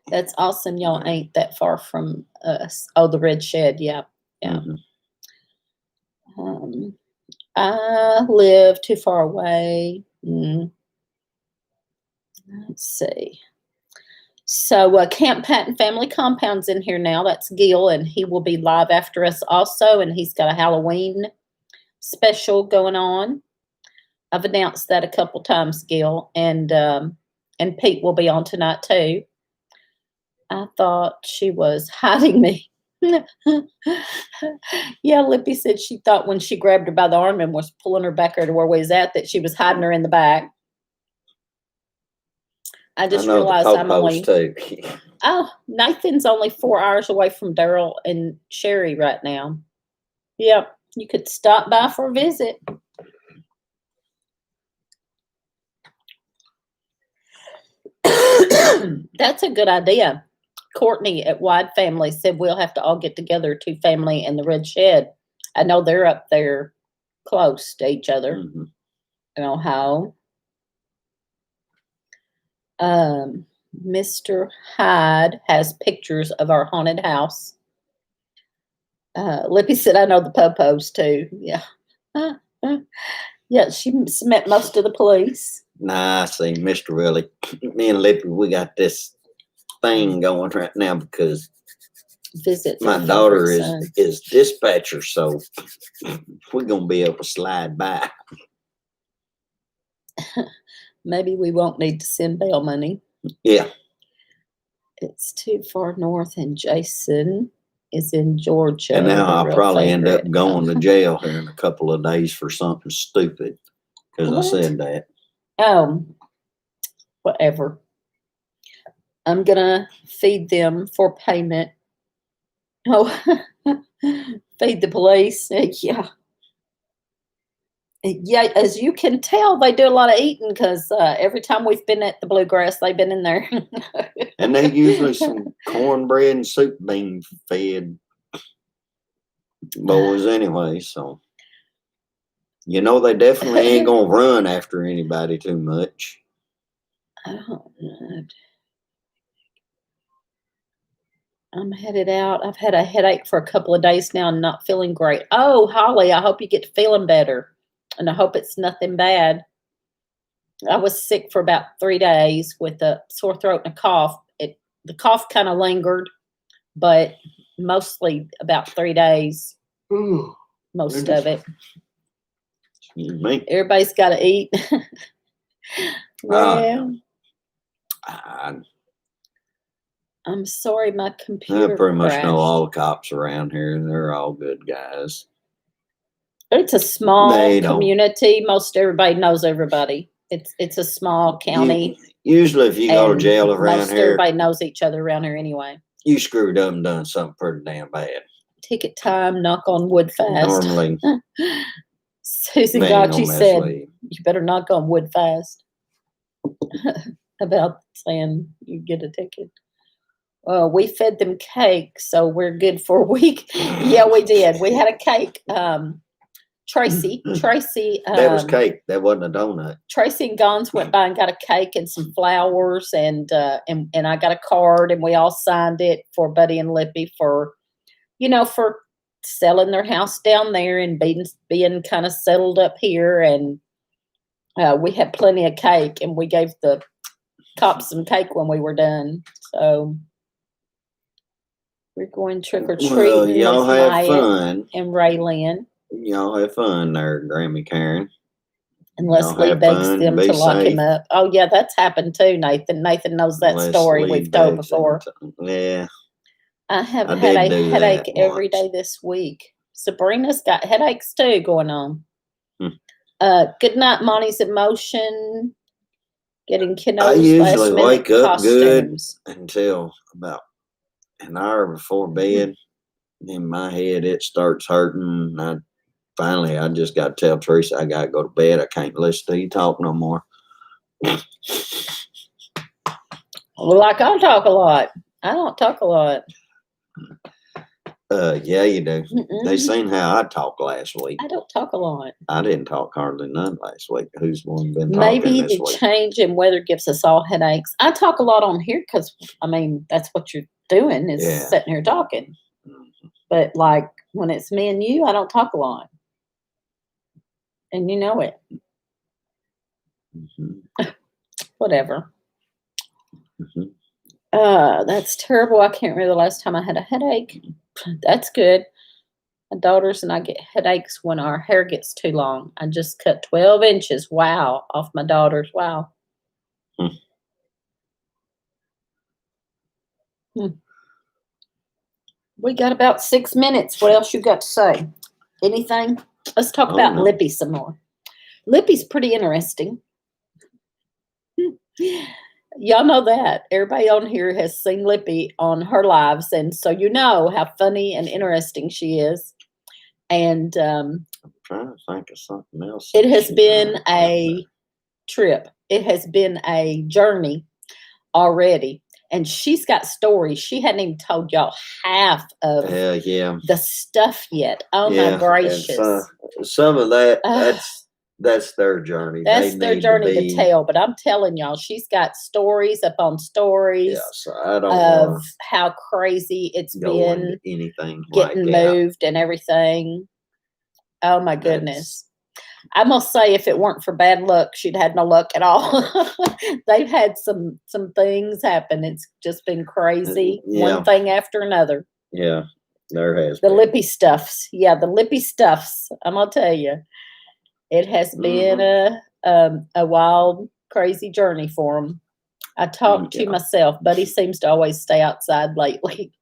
that's awesome. Y'all ain't that far from us. Oh, the Red Shed. Yeah. Yeah. Mm-hmm. I live too far away. Let's see. So Camp Patton Family Compound's in here now. That's Gil, and he will be live after us also, and he's got a Halloween special going on. I've announced that a couple times, Gil, and Pete will be on tonight too. I thought she was hiding me. Yeah, Lippy said she thought when she grabbed her by the arm and was pulling her back to where we was at that she was hiding her in the back. I just realized I'm only. Oh, Nathan's only 4 hours away from Daryl and Sherry right now. Yep, you could stop by for a visit. That's a good idea. Courtney at Wide Family said we'll have to all get together, Two Family and the Red Shed. I know they're up there close to each other. in Ohio. Mr. Hyde has pictures of our haunted house. Lippy said, I know the Popos too. Yeah. Yeah, she met most of the police. Nah, see, Mr. Willie, me and Lippy, we got this thing going right now because Visit my daughter is dispatcher, so we're going to be able to slide by. Maybe we won't need to send bail money. Yeah. It's too far north, and Jason is in Georgia. And now I'll probably end up going to jail here in a couple of days for something stupid because I said that. Whatever. I'm going to feed them for payment. Oh, feed the police. Yeah. Yeah, as you can tell, they do a lot of eating because every time we've been at the Bluegrass, they've been in there. And they usually some cornbread and soup bean fed boys anyway, so you know they definitely ain't gonna run after anybody too much. Oh, I'm headed out. I've had a headache for a couple of days now and not feeling great. Oh, Holly, I hope you get feeling better. And I hope it's nothing bad. I was sick for about 3 days with a sore throat and a cough. The cough kind of lingered, but mostly about 3 days. Most of it. Excuse me. Everybody's got to eat. Well, I'm sorry, my computer I pretty much crashed. know all the cops around here. They're all good guys. It's a small community. Most everybody knows everybody. It's a small county. Usually, if you go to jail around most here, everybody knows each other around here anyway. You screwed up and done something pretty damn bad. Ticket time, knock on wood fast. Normally, Susan Gotchi said, "You better knock on wood fast." About saying you get a ticket. Well, we fed them cake, so we're good for a week. Yeah, we did. We had a cake. Tracy. That was cake. That wasn't a donut. Tracy and Gons went by and got a cake and some flowers, and I got a card, and we all signed it for Buddy and Lippy for selling their house down there and being kind of settled up here. And we had plenty of cake, and we gave the cops some cake when we were done. So we're going trick or treating. Well, y'all with have Maya fun. And Raylan. Y'all have fun there, Grammy Karen. And Leslie begs them to lock him up. Oh, yeah, that's happened too, Nathan. Nathan knows that story we've told before. Yeah. I have had a headache every day this week. Sabrina's got headaches too going on. Good night, Monty's emotion. Getting kiddos. I usually wake up good until about an hour before bed. In my head, it starts hurting. I just got to tell Teresa I got to go to bed. I can't listen to you talk no more. Well, I talk a lot. I don't talk a lot. Yeah, you do. They seen how I talked last week. I don't talk a lot. I didn't talk hardly none last week. Who's one been talking Maybe this the week? change in weather gives us all headaches. I talk a lot on here because, that's what you're doing is sitting here talking. But like when it's me and you, I don't talk a lot. And you know it. Whatever. That's terrible. I can't remember the last time I had a headache. That's good. My daughters and I get headaches when our hair gets too long. I just cut 12 inches. Wow. Off my daughters. Wow. We got about 6 minutes. What else you got to say? Anything? Let's talk about Lippy some more. Lippy's pretty interesting. Y'all know that. Everybody on here has seen Lippy on her lives, and so you know how funny and interesting she is. And I'm trying to think of something else. It has been a trip. It has been a journey already. And she's got stories. She hadn't even told y'all half of the stuff yet. Oh, my gracious. Some of that, that's their journey. That's They their need journey to be, tell. But I'm telling y'all, she's got stories upon stories Yeah, so I don't of want how crazy it's to go into been anything like getting that. moved and everything. Oh my That's- goodness. I must say, if it weren't for bad luck, she'd had no luck at all. They've had some things happen. It's just been crazy. Yeah. One thing after another. Yeah, there has The been. lippy stuffs. Yeah, the lippy stuffs. I'm gonna tell you. It has been a wild, crazy journey for them. I talk to Yeah. myself. Buddy seems to always stay outside lately.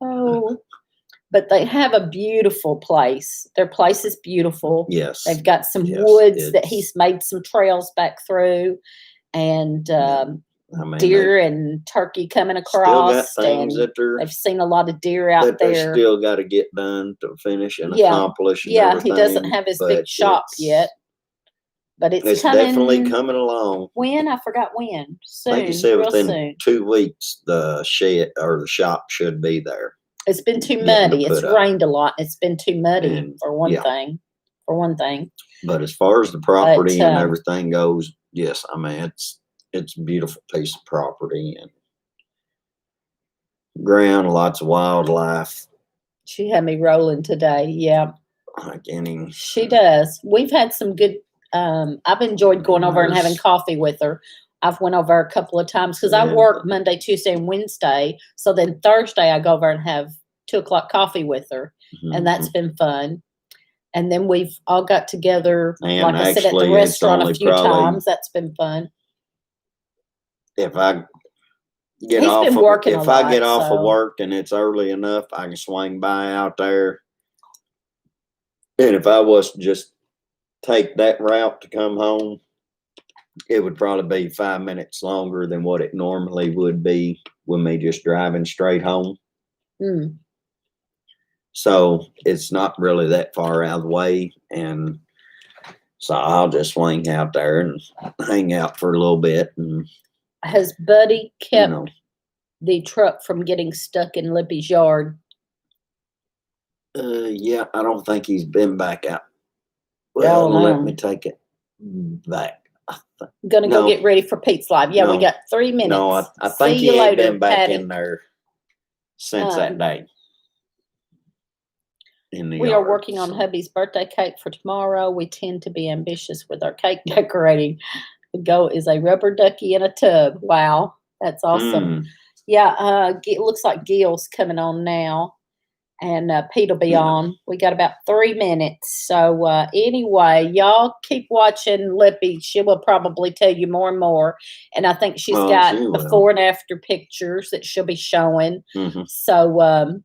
Oh, but they have a beautiful place. Their place is beautiful. Yes. They've got some Yes, woods that it's- he's made some trails back through, and I mean, deer and turkey coming still got across. things And that they're they've seen a lot of deer out that they there. still got to get done to finish and Yeah. accomplish. And Yeah, he doesn't everything, have his but big shop yet, but It's coming. definitely coming along. When? I forgot when. Soon. I think you said real within soon. 2 weeks the shed or the shop should be there. It's been too getting to muddy. It's put up. rained a lot. It's been too muddy And, for one yeah. thing. For one thing. But as far as the property and But, everything goes, yes, I mean it's a beautiful piece of property and ground, lots of wildlife. She had me rolling today. Yeah, Like any, she does. We've had some good. I've enjoyed going over and having There's- coffee with her. I've went over a couple of times because I Yeah. work Monday, Tuesday, and Wednesday. So then Thursday I go over and have 2:00 coffee with her, and that's been fun. And then we've all got together, And like I said, at the actually, it's restaurant a only few probably- times. That's been fun. if I get He's off been of, working a if I get lot, off so- of work and it's early enough, I can swing by out there. And if I was to just take that route to come home, it would probably be 5 minutes longer than what it normally would be with me just driving straight home. Mm. So it's not really that far out of the way. And so I'll just swing out there and hang out for a little bit. And, Has Buddy you kept know, the truck from getting stuck in Lippy's yard? yeah, I don't think he's been back out. Oh, Well, let no. me take it back. Gonna go No. get ready for Pete's Live. Yeah, we No. got 3 minutes. No, I See think he you ain't later, been back Patty. in there since that day. In the We are yard, working on so. hubby's birthday cake for tomorrow. We tend to be ambitious with our cake decorating. The goal is a rubber ducky in a tub. Wow, that's awesome. Mm, Yeah, it looks like Gil's coming on now, and Pete will be Yeah. on. We got about 3 minutes. So anyway, y'all keep watching Lippy. She will probably tell you more and more. And I think she's Well, got she will. before and after pictures that she'll be showing. mhm. So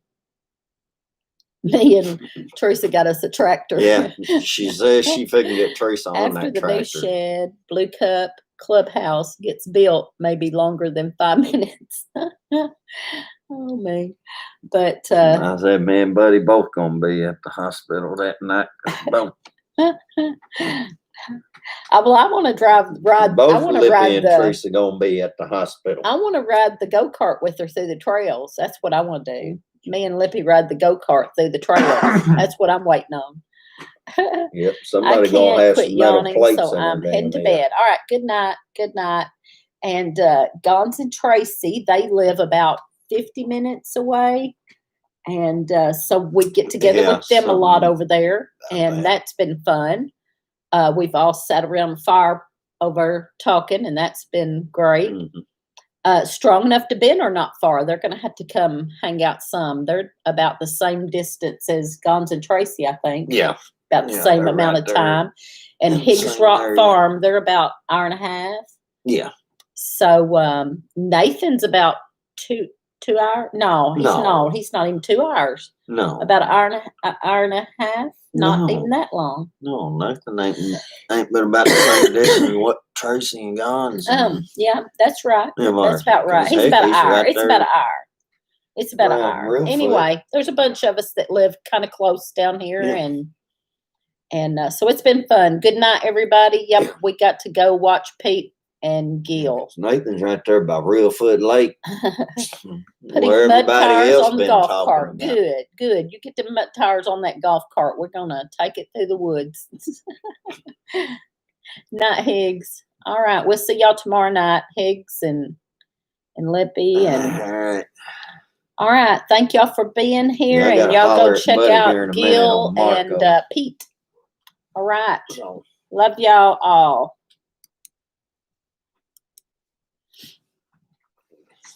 me and Teresa got us a tractor. Yeah, she says she figured get Teresa on After that the new tractor. shed, Blue Cup clubhouse gets built, maybe longer than 5 minutes. Oh man. But I said, me and Buddy both gonna be at the hospital that night. Both, well, I want to ride. I both want to Lippy ride and the. Teresa gonna be at the hospital. I want to ride the go kart with her through the trails. That's what I want to do. Me and Lippy ride the go kart through the trails. That's what I'm waiting on. Yep, I somebody gonna can't have quit some metal yawning, plates so in I'm her heading to damn head. bed. All right, good night. Good night. And Gons and Tracy, they live about 50 minutes away. And so we get together Yeah, with them a lot something over there. about And that. that's been fun. We've all sat around the fire over talking, and that's been great. Mhm. Strong enough to bend or not far. They're going to have to come hang out some. They're about the same distance as Gons and Tracy, I think. Yeah, About the Yeah, same they're amount right of there time. And in the Higgs same Rock area. Farm, they're about hour and a half. yeah. So Nathan's about 2 hours. No, No. he's not even 2 hours. No, About an hour and a half. Not No. even that long. no, nothing ain't been about the same distance as what Tracy and Gons. Yeah, that's right. them That's are. about right. 'Cause He's heck, about an he's hour. right It's there about an hour. It's about an around hour. Real Foot. Anyway, there's a bunch of us that live kind of close down here, Yeah. and so it's been fun. Good night, everybody. Yep, we got to go watch Pete and Gil. Nathan's right there by Reelfoot Lake. Putting where mud everybody tires else on the been golf talking cart. about. Good, good. You get the mud tires on that golf cart. We're gonna take it through the woods. Night, Higgs. All right, we'll see y'all tomorrow night, Higgs and Lippy and. All right. All right, thank y'all for being here, Yeah, I and gotta y'all holler go at check Buddy here out in a minute Gil on and Marco. Pete. All right, So. love y'all all.